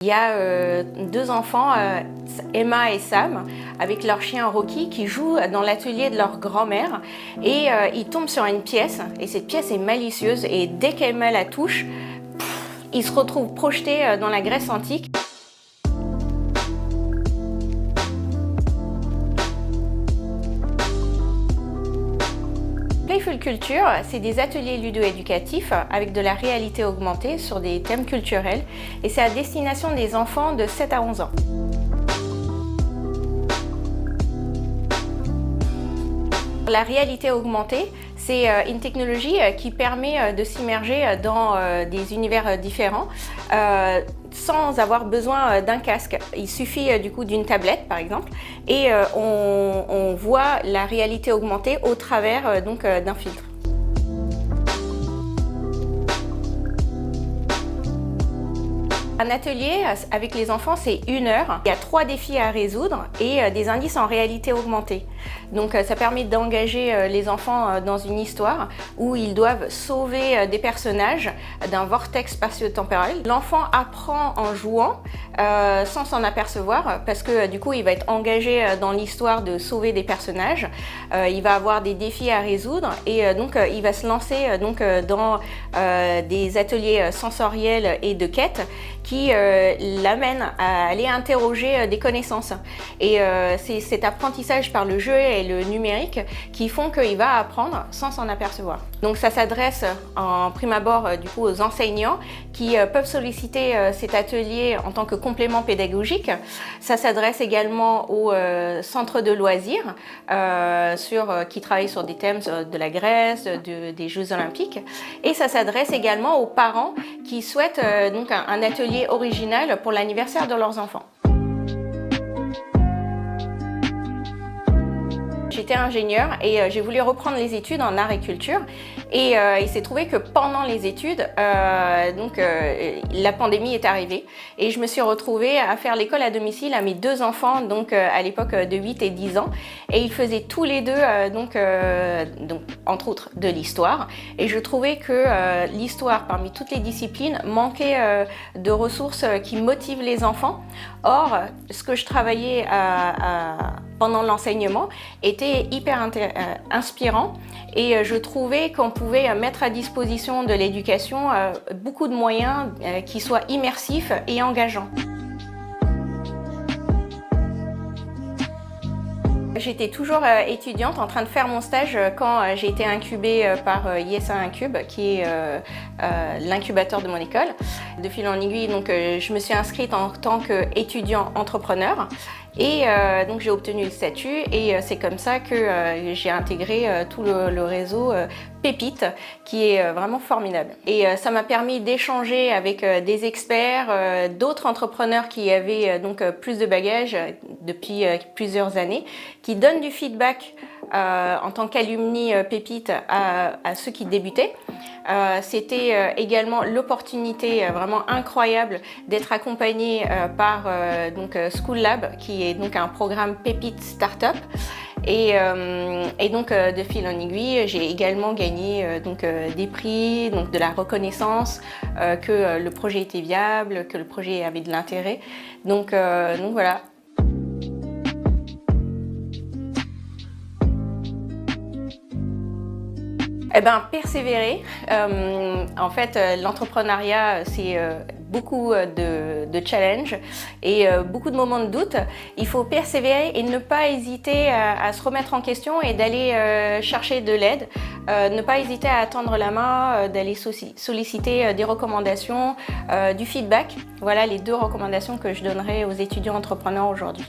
Il y a deux enfants, Emma et Sam, avec leur chien Rocky, qui jouent dans l'atelier de leur grand-mère et ils tombent sur une pièce et cette pièce est malicieuse et dès qu'Emma la touche, ils se retrouvent projetés dans la Grèce antique. Playful Culture, c'est des ateliers ludo-éducatifs avec de la réalité augmentée sur des thèmes culturels et c'est à destination des enfants de 7 à 11 ans. La réalité augmentée, c'est une technologie qui permet de s'immerger dans des univers différents sans avoir besoin d'un casque. Il suffit du coup d'une tablette par exemple et on voit la réalité augmentée au travers d'un filtre. Un atelier avec les enfants, c'est 1 heure. Il y a 3 défis à résoudre et des indices en réalité augmentée. Donc ça permet d'engager les enfants dans une histoire où ils doivent sauver des personnages d'un vortex spatio-temporel. L'enfant apprend en jouant sans s'en apercevoir parce que du coup il va être engagé dans l'histoire de sauver des personnages. Il va avoir des défis à résoudre et donc il va se lancer dans des ateliers sensoriels et de quêtes qui l'amène à aller interroger des connaissances. Et c'est cet apprentissage par le jeu et le numérique qui font qu'il va apprendre sans s'en apercevoir. Donc ça s'adresse en prime abord du coup aux enseignants qui peuvent solliciter cet atelier en tant que complément pédagogique. Ça s'adresse également aux centres de loisirs qui travaillent sur des thèmes de la Grèce, des Jeux Olympiques. Et ça s'adresse également aux parents qui souhaitent donc un atelier original pour l'anniversaire de leurs enfants. J'étais ingénieure et j'ai voulu reprendre les études en art et culture et il s'est trouvé que pendant les études, la pandémie est arrivée et je me suis retrouvée à faire l'école à domicile à mes 2 enfants, à l'époque de 8 et 10 ans et ils faisaient tous les deux, entre autres, de l'histoire et je trouvais que l'histoire, parmi toutes les disciplines, manquait de ressources qui motivent les enfants. Or, ce que je travaillais pendant l'enseignement était hyper inspirant et je trouvais qu'on pouvait mettre à disposition de l'éducation beaucoup de moyens qui soient immersifs et engageants. J'étais toujours étudiante en train de faire mon stage quand j'ai été incubée par ISA Incube, qui est l'incubateur de mon école. De fil en aiguille, je me suis inscrite en tant qu'étudiant entrepreneur et donc j'ai obtenu le statut et c'est comme ça que j'ai intégré tout le réseau Pépite qui est vraiment formidable. Et ça m'a permis d'échanger avec des experts, d'autres entrepreneurs qui avaient plus de bagages depuis plusieurs années, qui donnent du feedback en tant qu'alumni Pépite à ceux qui débutaient. C'était également l'opportunité vraiment incroyable d'être accompagnée par School Lab, qui est donc un programme Pépite Startup. Et de fil en aiguille, j'ai également gagné des prix, de la reconnaissance, que le projet était viable, que le projet avait de l'intérêt. Donc voilà. Persévérer. En fait, l'entrepreneuriat, c'est beaucoup de challenges et beaucoup de moments de doute. Il faut persévérer et ne pas hésiter à se remettre en question et d'aller chercher de l'aide. Ne pas hésiter à tendre la main, d'aller solliciter des recommandations, du feedback. Voilà les 2 recommandations que je donnerai aux étudiants entrepreneurs aujourd'hui.